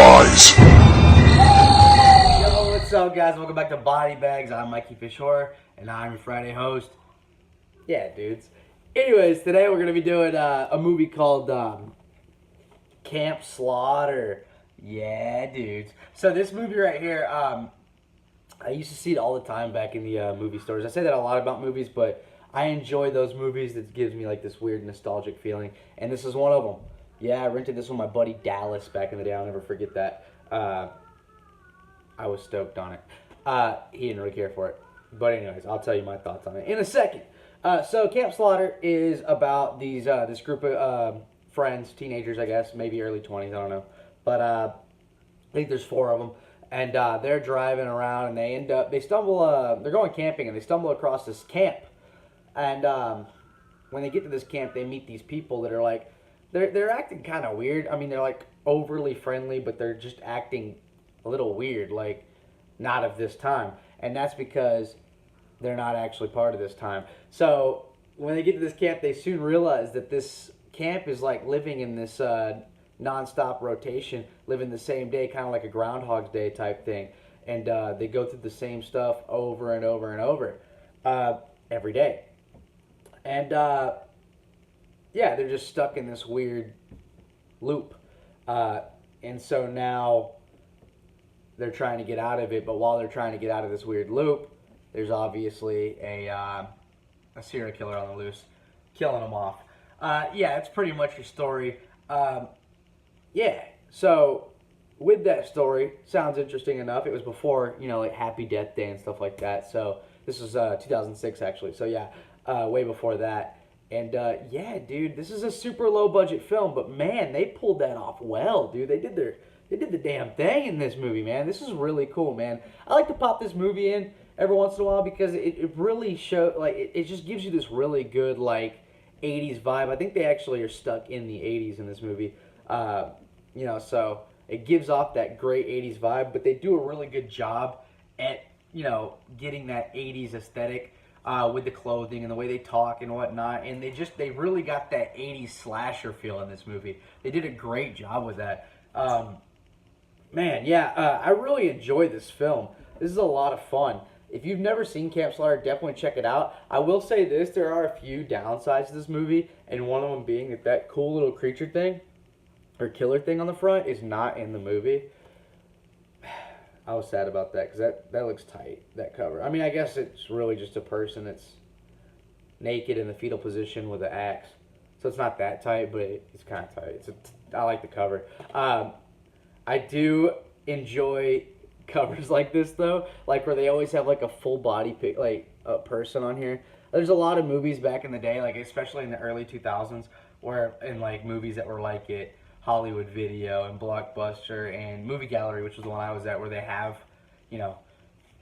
Lies. Yo, what's up, guys? Welcome back to Body Bags. I'm MikeyFish Horror, and I'm your Friday host. Yeah, dudes. Anyways, today we're gonna be doing a movie called Camp Slaughter. Yeah, dudes. So this movie right here, I used to see it all the time back in the movie stores. I say that a lot about movies, but I enjoy those movies that gives me like this weird nostalgic feeling, and this is one of them. Yeah, I rented this with my buddy Dallas back in the day. I'll never forget that. I was stoked on it. He didn't really care for it. But anyways, I'll tell you my thoughts on it in a second. So Camp Slaughter is about these this group of friends, teenagers, I guess, maybe early 20s, I don't know. But I think there's 4 of them. And they're driving around, and they're going camping, and they stumble across this camp. And when they get to this camp, they meet these people that are like, they're acting kind of weird. I mean, they're like overly friendly, but they're just acting a little weird, like not of this time. And that's because they're not actually part of this time. So when they get to this camp, they soon realize that this camp is like living in this non-stop rotation, living the same day, kind of like a Groundhog's Day type thing. And they go through the same stuff over and over and over every day. And yeah, they're just stuck in this weird loop. And so now they're trying to get out of it, but while they're trying to get out of this weird loop, there's obviously a serial killer on the loose, killing them off. Yeah, it's pretty much your story. Yeah, so with that story, sounds interesting enough. It was before, like Happy Death Day and stuff like that. So this was 2006, actually. So yeah, way before that. And yeah, dude, this is a super low budget film, but man, they pulled that off well, dude. They did the damn thing in this movie, man. This is really cool, man. I like to pop this movie in every once in a while because it really shows, like, it just gives you this really good, like, 80s vibe. I think they actually are stuck in the 80s in this movie. So it gives off that great 80s vibe, but they do a really good job at, getting that 80s aesthetic with the clothing and the way they talk and whatnot. And they really got that 80s slasher feel in this movie. They did a great job with that. Man, yeah, I really enjoy this film. This is a lot of fun. If you've never seen Camp Slaughter, definitely check it out. I will say this, there are a few downsides to this movie, and one of them being that cool little creature thing, or killer thing on the front, is not in the movie. I was sad about that, because that looks tight, that cover. I mean, I guess it's really just a person that's naked in the fetal position with an axe. So it's not that tight, but it's kind of tight. I like the cover. I do enjoy covers like this, though, like where they always have like a full body pic, like a person on here. There's a lot of movies back in the day, like especially in the early 2000s, where in like movies that were like it Hollywood Video and Blockbuster and Movie Gallery, which was the one I was at, where they have,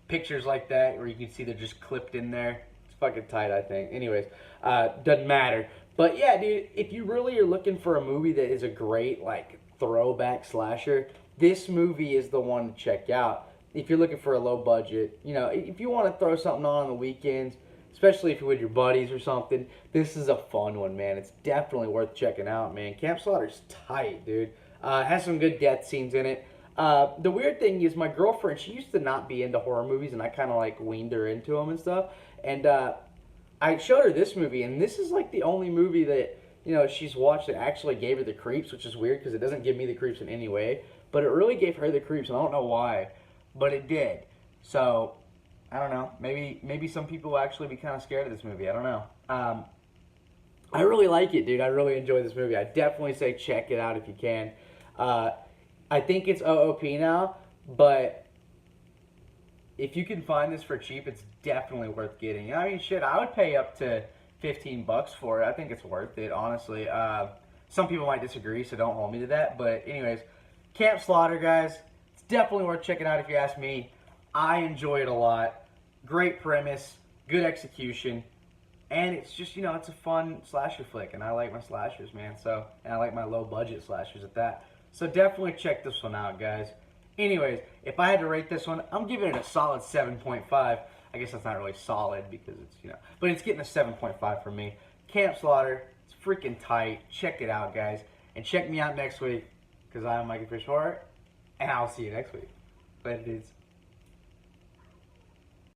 pictures like that where you can see they're just clipped in there. It's fucking tight, I think. Anyways, doesn't matter. But yeah, dude, if you really are looking for a movie that is a great, like, throwback slasher, this movie is the one to check out. If you're looking for a low budget, if you want to throw something on the weekends, especially if you're with your buddies or something, this is a fun one, man. It's definitely worth checking out, man. Camp Slaughter's tight, dude. It has some good death scenes in it. The weird thing is my girlfriend, she used to not be into horror movies, and I kind of like weaned her into them and stuff. And I showed her this movie, and this is like the only movie that, she's watched that actually gave her the creeps, which is weird because it doesn't give me the creeps in any way. But it really gave her the creeps, and I don't know why, but it did. So I don't know. Maybe some people will actually be kind of scared of this movie. I don't know. I really like it, dude. I really enjoy this movie. I definitely say check it out if you can. I think it's OOP now, but if you can find this for cheap, it's definitely worth getting. I mean, shit, I would pay up to $15 for it. I think it's worth it, honestly. Some people might disagree, so don't hold me to that. But anyways, Camp Slaughter, guys, it's definitely worth checking out if you ask me. I enjoy it a lot. Great premise, good execution, and it's just, it's a fun slasher flick, and I like my slashers, man, and I like my low-budget slashers at that. So definitely check this one out, guys. Anyways, if I had to rate this one, I'm giving it a solid 7.5. I guess that's not really solid because it's, but it's getting a 7.5 for me. Camp Slaughter, it's freaking tight. Check it out, guys. And check me out next week because I'm MikeyFish Horror. And I'll see you next week. Later, dudes.